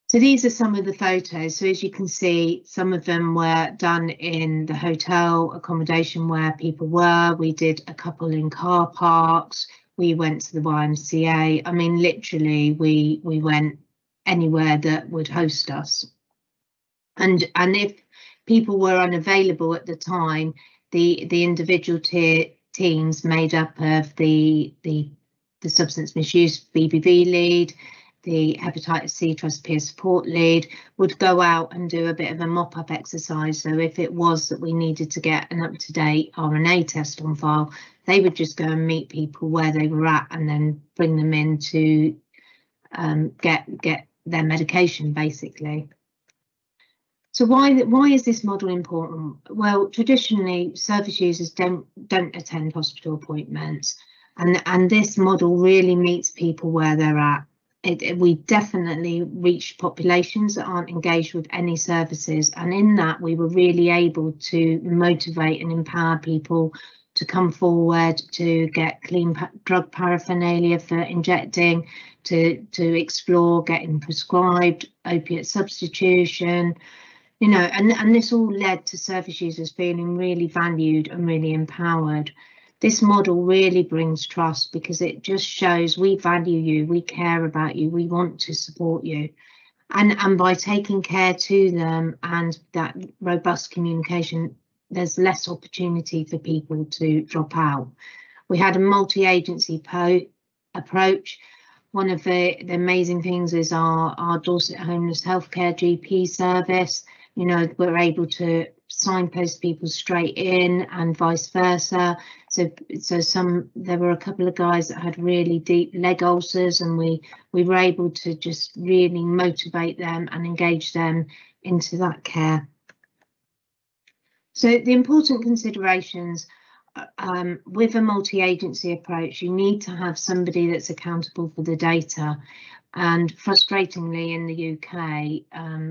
Speaker 6: So these are some of the photos. So as you can see, some of them were done in the hotel accommodation where people were. We did a couple in car parks. We went to the YMCA. I mean, literally, we went anywhere that would host us. And if people were unavailable at the time, the individual teams made up of the substance misuse BBV lead, the hepatitis C trust peer support lead, would go out and do a bit of a mop-up exercise. So if it was that we needed to get an up-to-date RNA test on file, they would just go and meet people where they were at and then bring them in to get their medication, basically. So why is this model important? Well, traditionally, service users don't attend hospital appointments, and this model really meets people where they're at. We definitely reached populations that aren't engaged with any services, and in that we were really able to motivate and empower people to come forward, to get clean drug paraphernalia for injecting, to explore getting prescribed opiate substitution, you know, and this all led to service users feeling really valued and really empowered. This model really brings trust because it just shows we value you, we care about you, we want to support you. And by taking care to them and that robust communication, there's less opportunity for people to drop out. We had a multi-agency approach. One of the amazing things is our Dorset Homeless Healthcare GP service. You know, we're able to signpost people straight in and vice versa. So there were a couple of guys that had really deep leg ulcers, and we were able to just really motivate them and engage them into that care. So the important considerations with a multi-agency approach, you need to have somebody that's accountable for the data. And frustratingly, in the UK,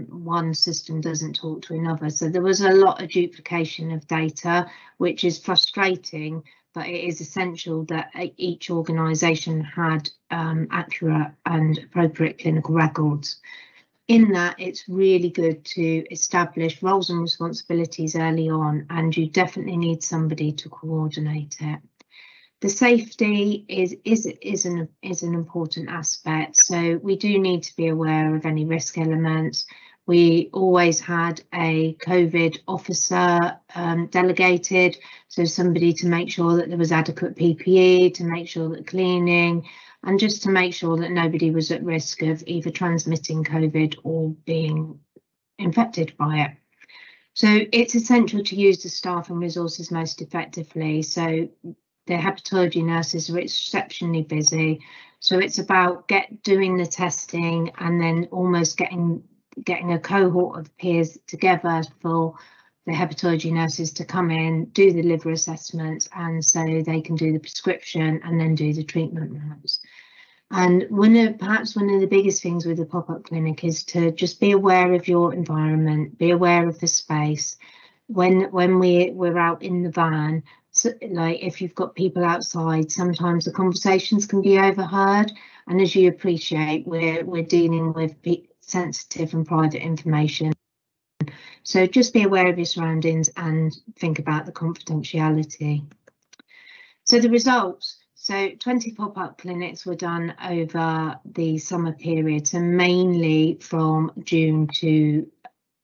Speaker 6: one system doesn't talk to another. So there was a lot of duplication of data, which is frustrating, but it is essential that each organisation had accurate and appropriate clinical records. In that, it's really good to establish roles and responsibilities early on, and you definitely need somebody to coordinate it. The safety is an important aspect, so we do need to be aware of any risk elements. We always had a COVID officer delegated, so somebody to make sure that there was adequate PPE, to make sure that cleaning, and just to make sure that nobody was at risk of either transmitting COVID or being infected by it. So it's essential to use the staff and resources most effectively. So the hepatology nurses are exceptionally busy. So it's about doing the testing and then almost getting a cohort of peers together for the hepatology nurses to come in, do the liver assessments, and so they can do the prescription and then do the treatment rounds. And perhaps one of the biggest things with the pop-up clinic is to just be aware of your environment, be aware of the space. When we're out in the van, so, like if you've got people outside, sometimes the conversations can be overheard. And as you appreciate, we're dealing with sensitive and private information. So just be aware of your surroundings and think about the confidentiality. So the results. So 20 pop-up clinics were done over the summer period, so mainly from June to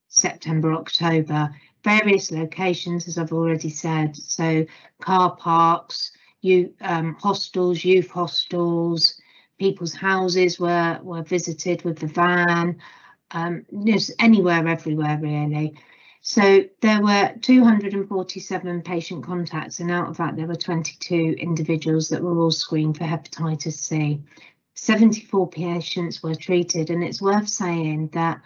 Speaker 6: September, October. Various locations, as I've already said, so car parks, hostels, youth hostels, people's houses were visited with the van, just anywhere, everywhere really. So there were 247 patient contacts, and out of that there were 22 individuals that were all screened for hepatitis C. 74 patients were treated, and it's worth saying that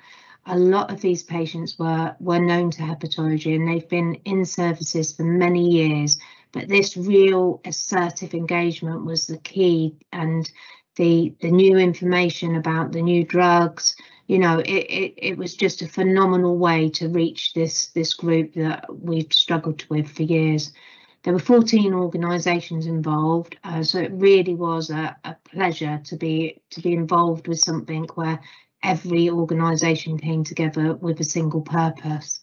Speaker 6: a lot of these patients were known to hepatology and they've been in services for many years, but this real assertive engagement was the key, and the new information about the new drugs, you know, it was just a phenomenal way to reach this group that we've struggled with for years. There were 14 organisations involved, so it really was a pleasure to be involved with something where every organisation came together with a single purpose.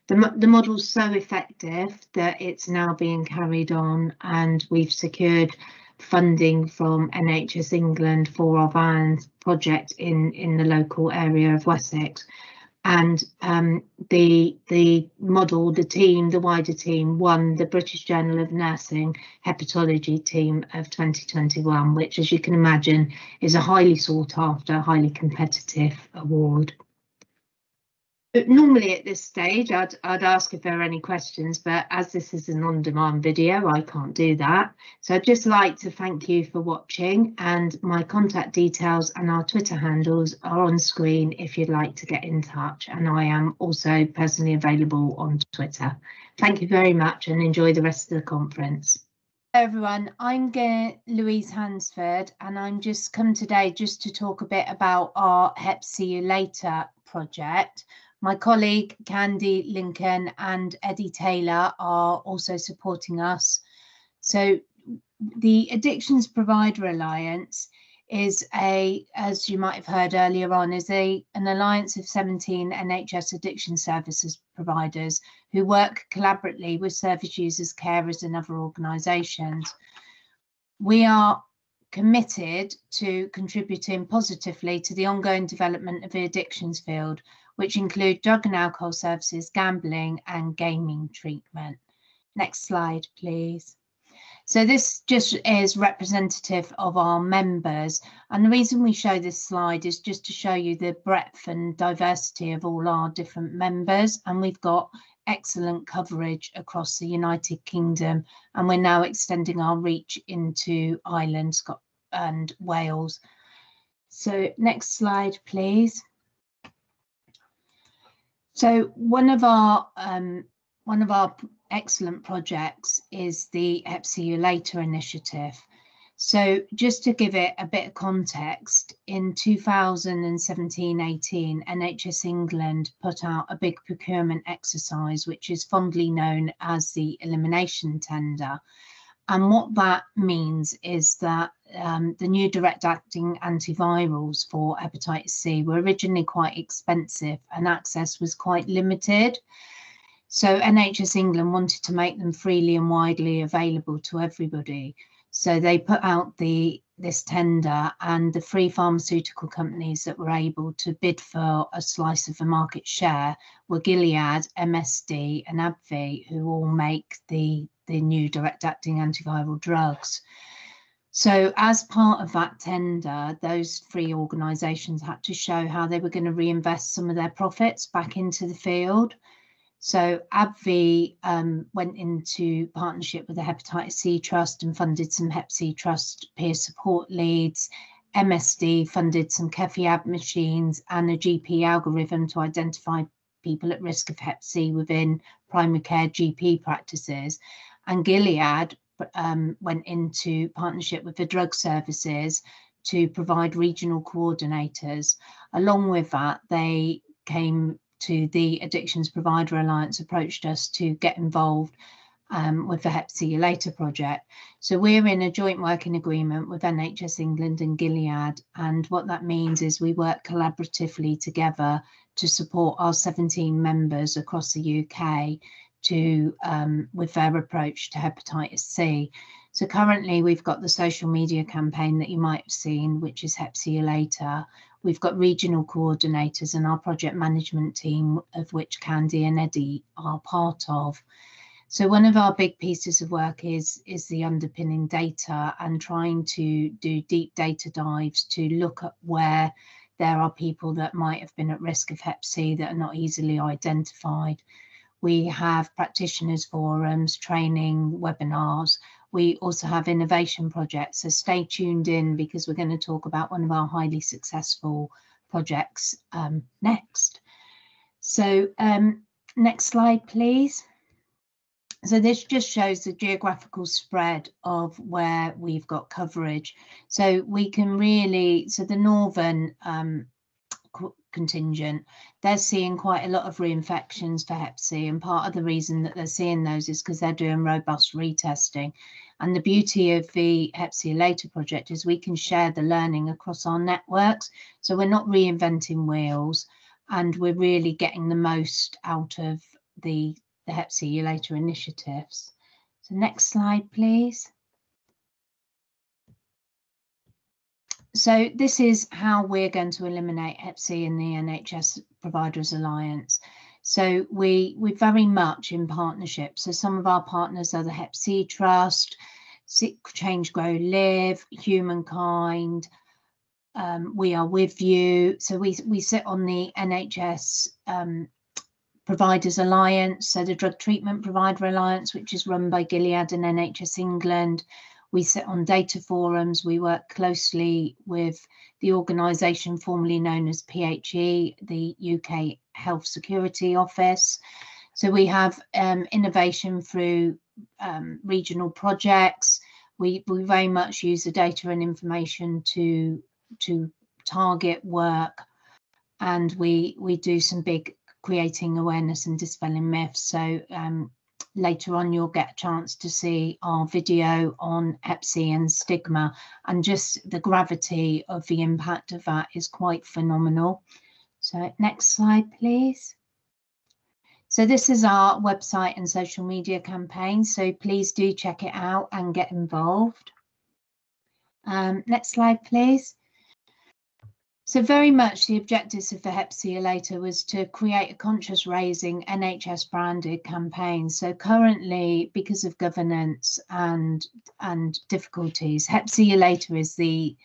Speaker 6: The model's so effective that it's now being carried on, and we've secured funding from NHS England for our vans project in the local area of Wessex. And the model, the wider team, won the British Journal of Nursing Hepatology Team of 2021, which, as you can imagine, is a highly sought after, highly competitive award. But normally at this stage, I'd ask if there are any questions, but as this is an on-demand video, I can't do that. So I'd just like to thank you for watching, and my contact details and our Twitter handles are on screen if you'd like to get in touch. And I am also personally available on Twitter. Thank you very much and enjoy the rest of the conference. Hello everyone, I'm Louise Hansford, and I'm just come today just to talk a bit about our Hep See You Later project. My colleague Candy Lincoln and Eddie Taylor are also supporting us. So the Addictions Provider Alliance is as you might have heard earlier on, is an alliance of 17 NHS addiction services providers who work collaboratively with service users, carers and other organisations. We are committed to contributing positively to the ongoing development of the addictions field, which include drug and alcohol services, gambling and gaming treatment. Next slide, please. So this just is representative of our members. And the reason we show this slide is just to show you the breadth and diversity of all our different members. And we've got excellent coverage across the United Kingdom. And we're now extending our reach into Ireland, Scotland and Wales. So next slide, please. So one of our excellent projects is the Hep See You Later initiative. So just to give it a bit of context, in 2017-18, NHS England put out a big procurement exercise, which is fondly known as the elimination tender. And what that means is that the new direct-acting antivirals for hepatitis C were originally quite expensive and access was quite limited. So NHS England wanted to make them freely and widely available to everybody. So they put out this tender, and the three pharmaceutical companies that were able to bid for a slice of the market share were Gilead, MSD and AbbVie, who all make the new direct-acting antiviral drugs. So as part of that tender, those three organisations had to show how they were going to reinvest some of their profits back into the field. So AbbVie went into partnership with the Hepatitis C Trust and funded some Hep C Trust peer support leads. MSD funded some Kefiab machines and a GP algorithm to identify people at risk of Hep C within primary care GP practices. And Gilead went into partnership with the drug services to provide regional coordinators. Along with that, they came to the Addictions Provider Alliance, approached us to get involved with the Hep See You Later project. So we're in a joint working agreement with NHS England and Gilead, and what that means is we work collaboratively together to support our 17 members across the UK to with their approach to hepatitis C. So currently we've got the social media campaign that you might have seen, which is Hep See You Later. We've got regional coordinators and our project management team, of which Candy and Eddie are part of. So one of our big pieces of work is the underpinning data and trying to do deep data dives to look at where there are people that might have been at risk of Hep C that are not easily identified. We have practitioners forums, training, webinars. We also have innovation projects, so stay tuned in because we're going to talk about one of our highly successful projects next. So next slide, please. So this just shows the geographical spread of where we've got coverage. So we can really, so the northern contingent. They're seeing quite a lot of reinfections for Hep C, and part of the reason that they're seeing those is because they're doing robust retesting. And the beauty of the Hep C Later project is we can share the learning across our networks, so we're not reinventing wheels, and we're really getting the most out of the Hep C Later initiatives. So next slide, please. So this is how we're going to eliminate Hep C in the NHS Providers Alliance. So we're very much in partnership. So some of our partners are the Hep C Trust, Change, Grow, Live, Humankind. We are with you. So we sit on the NHS Providers Alliance, so the Drug Treatment Provider Alliance, which is run by Gilead and NHS England. We sit on data forums. We work closely with the organisation formerly known as PHE, the UK Health Security Office. So we have innovation through regional projects. We very much use the data and information to target work, and we do some big creating awareness and dispelling myths. So later on you'll get a chance to see our video on Hep C and stigma, and just the gravity of the impact of that is quite phenomenal. So next slide, please. So this is our website and social media campaign, so please do check it out and get involved. Next slide, please. So very much the objectives of the Hep C Later was to create a conscious raising NHS branded campaign. So currently, because of governance and difficulties, Hep C Later is the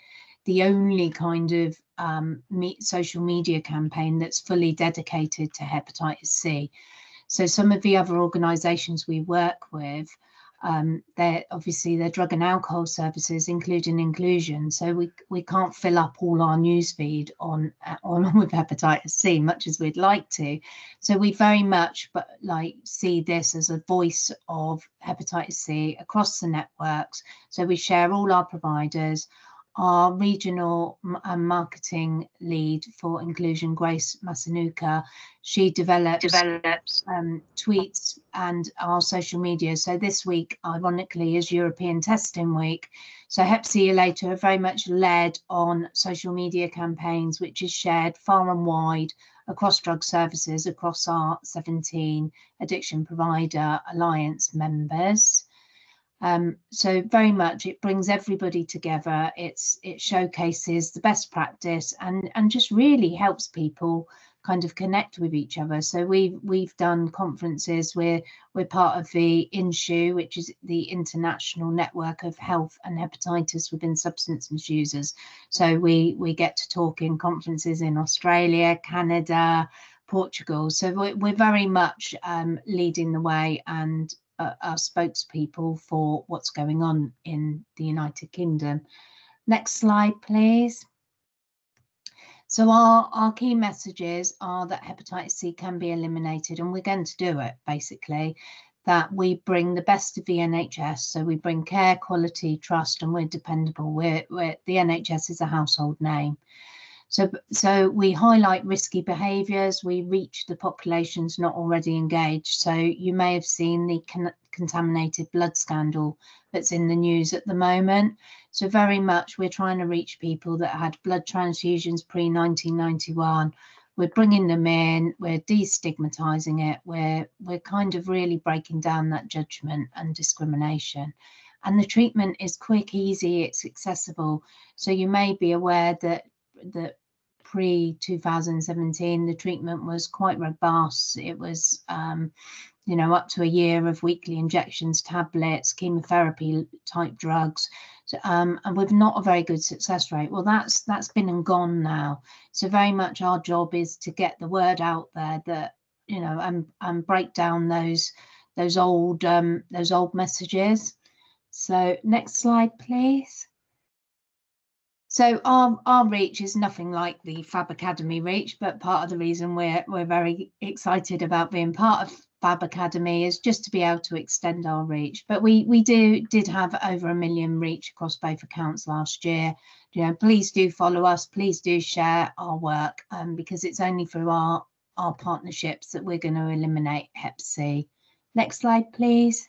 Speaker 6: only kind of social media campaign that's fully dedicated to hepatitis C. So some of the other organisations we work with, they're drug and alcohol services, including inclusion. So we can't fill up all our newsfeed on with hepatitis C, much as we'd like to. So we very much see this as a voice of hepatitis C across the networks. So we share all our providers. Our regional marketing lead for inclusion, Grace Masanuka, she develops tweets and our social media. So this week, ironically, is European Testing Week. So Hep C Later are very much led on social media campaigns, which is shared far and wide across drug services, across our 17 Addiction Provider Alliance members. So very much it brings everybody together. It showcases the best practice and just really helps people kind of connect with each other. So we've done conferences. We're part of the INSHU, which is the International Network of Health and Hepatitis Within Substance Misusers. So we get to talk in conferences in Australia, Canada, Portugal. So we're very much leading the way and our spokespeople for what's going on in the United Kingdom. Next slide, please. So our key messages are that hepatitis C can be eliminated, and we're going to do it, basically, that we bring the best of the NHS. So we bring care, quality, trust, and we're dependable. The NHS is a household name. So we highlight risky behaviours, we reach the populations not already engaged. So you may have seen the contaminated blood scandal that's in the news at the moment. So very much we're trying to reach people that had blood transfusions pre-1991. We're bringing them in, we're destigmatising it, we're kind of really breaking down that judgment and discrimination. And the treatment is quick, easy, it's accessible. So you may be aware that pre-2017 the treatment was quite robust. It was up to a year of weekly injections, tablets, chemotherapy type drugs, and with not a very good success rate. Well, that's been and gone now. So very much our job is to get the word out there that and break down those old messages. So next slide, please. So our reach is nothing like the Fab Academy reach, but part of the reason we're very excited about being part of Fab Academy is just to be able to extend our reach. But we did have over 1 million reach across both accounts last year. You know, please do follow us, please do share our work, because it's only through our partnerships that we're going to eliminate Hep C. Next slide, please.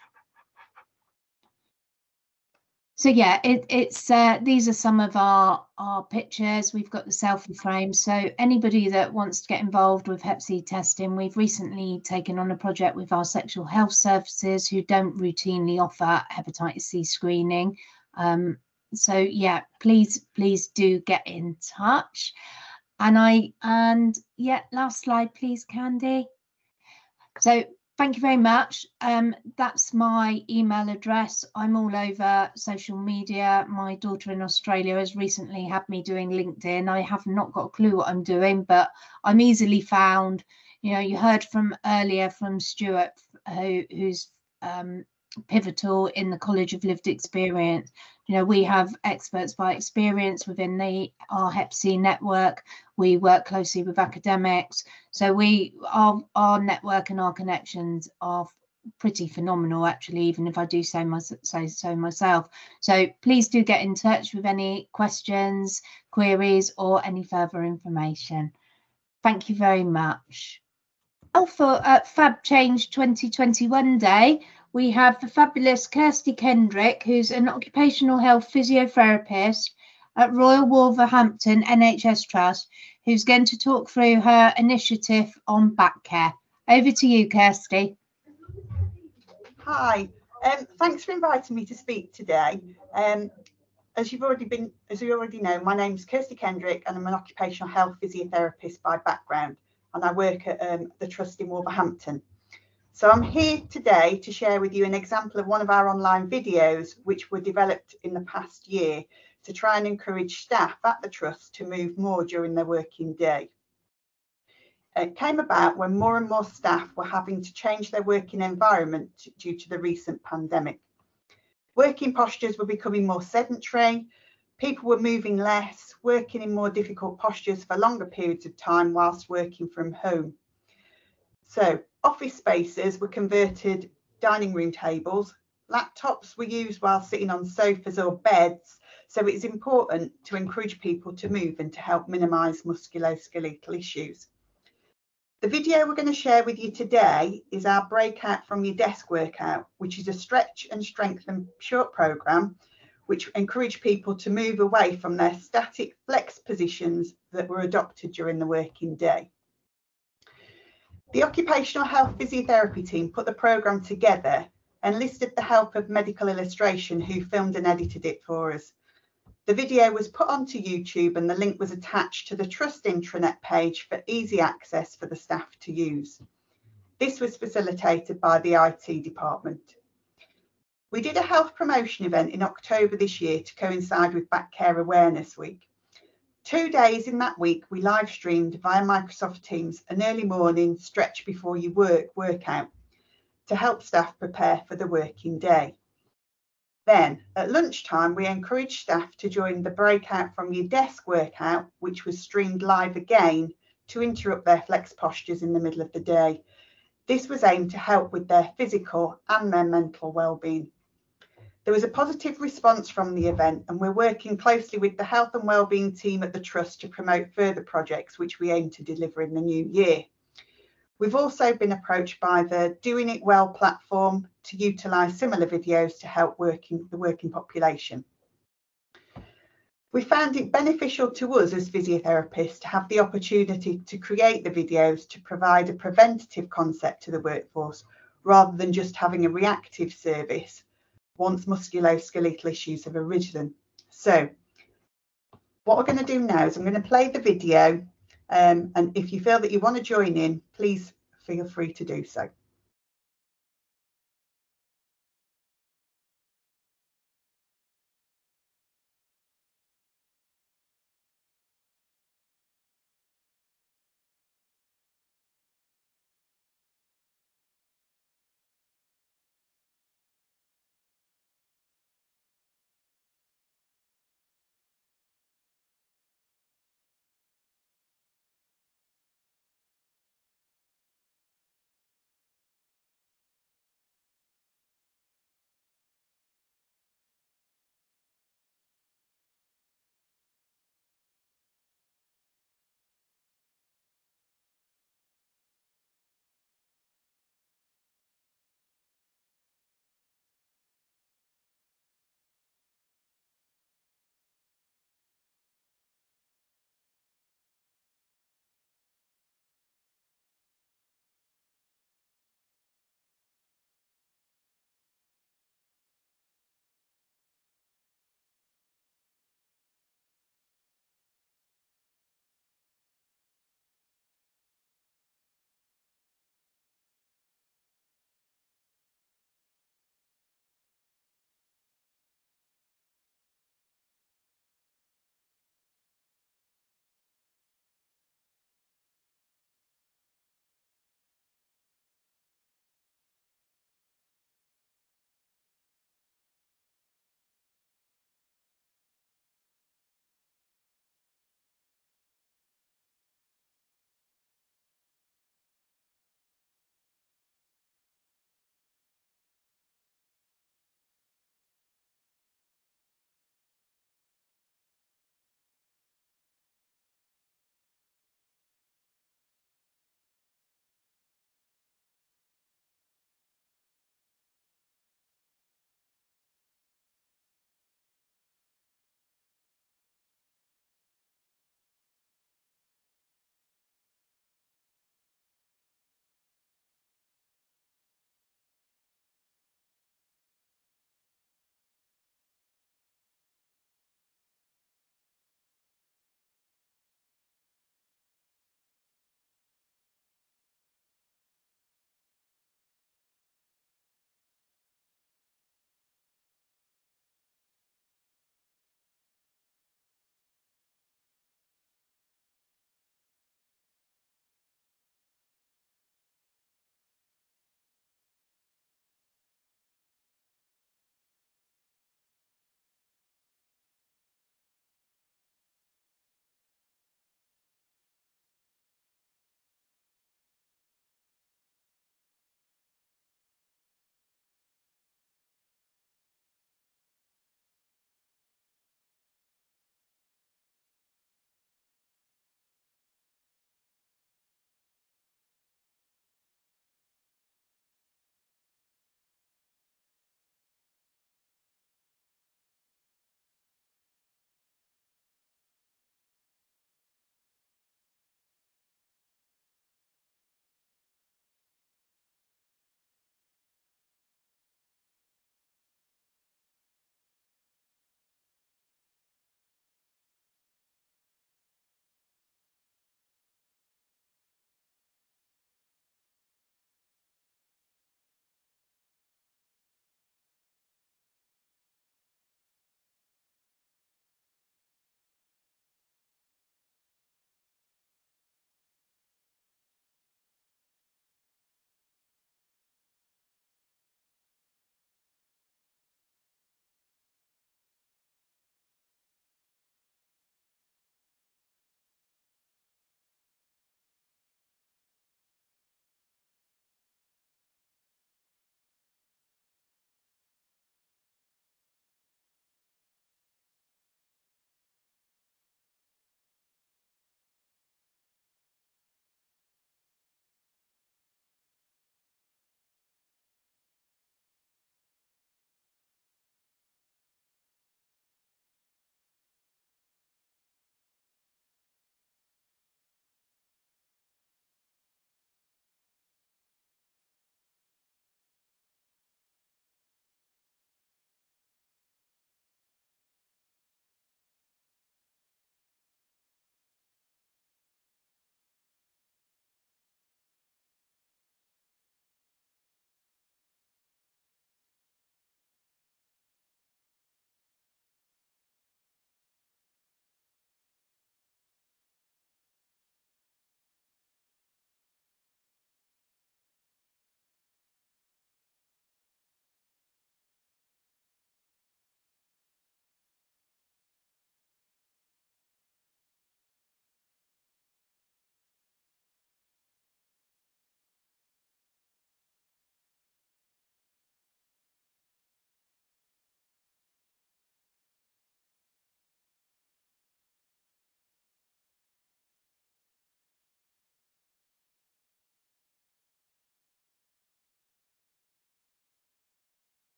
Speaker 6: So yeah, it's these are some of our pictures. We've got the selfie frame. So anybody that wants to get involved with Hep C testing, we've recently taken on a project with our sexual health services who don't routinely offer hepatitis C screening. So yeah, please do get in touch. And yeah, last slide, please, Candy. So thank you very much. That's my email address. I'm all over social media. My daughter in Australia has recently had me doing LinkedIn. I have not got a clue what I'm doing, but I'm easily found. You know, you heard from earlier from Stuart, who's pivotal in the College of Lived Experience. You know, we have experts by experience within our Hep C network. We work closely with academics. So our network and our connections are pretty phenomenal, actually, even if I do say so myself. So please do get in touch with any questions, queries, or any further information. Thank you very much. For Fab Change 2021 Day, we have the fabulous Kirsty Kendrick, who's an occupational health physiotherapist at Royal Wolverhampton NHS Trust, who's going to talk through her initiative on back care. Over to you, Kirsty.
Speaker 7: Hi, thanks for inviting me to speak today. As you already know, my name's Kirsty Kendrick and I'm an occupational health physiotherapist by background, and I work at the Trust in Wolverhampton. So I'm here today to share with you an example of one of our online videos which were developed in the past year to try and encourage staff at the Trust to move more during their working day. It came about when more and more staff were having to change their working environment due to the recent pandemic. Working postures were becoming more sedentary, people were moving less, working in more difficult postures for longer periods of time whilst working from home. So office spaces were converted dining room tables, laptops were used while sitting on sofas or beds, so it's important to encourage people to move and to help minimise musculoskeletal issues. The video we're going to share with you today is our Breakout from Your Desk workout, which is a stretch and strengthen short programme which encourage people to move away from their static flex positions that were adopted during the working day. The Occupational Health Physiotherapy team put the programme together and listed the help of Medical Illustration, who filmed and edited it for us. The video was put onto YouTube and the link was attached to the Trust intranet page for easy access for the staff to use. This was facilitated by the IT department. We did a health promotion event in October this year to coincide with Back Care Awareness Week. 2 days in that week, we live streamed via Microsoft Teams an early morning stretch before you workout to help staff prepare for the working day. Then at lunchtime, we encouraged staff to join the Breakout from Your Desk workout, which was streamed live again to interrupt their flex postures in the middle of the day. This was aimed to help with their physical and their mental well-being. There was a positive response from the event, and we're working closely with the health and wellbeing team at the Trust to promote further projects which we aim to deliver in the new year. We've also been approached by the Doing It Well platform to utilise similar videos to help the working population. We found it beneficial to us as physiotherapists to have the opportunity to create the videos to provide a preventative concept to the workforce rather than just having a reactive service once musculoskeletal issues have arisen. So what we're going to do now is I'm going to play the video, and if you feel that you want to join in, please feel free to do so.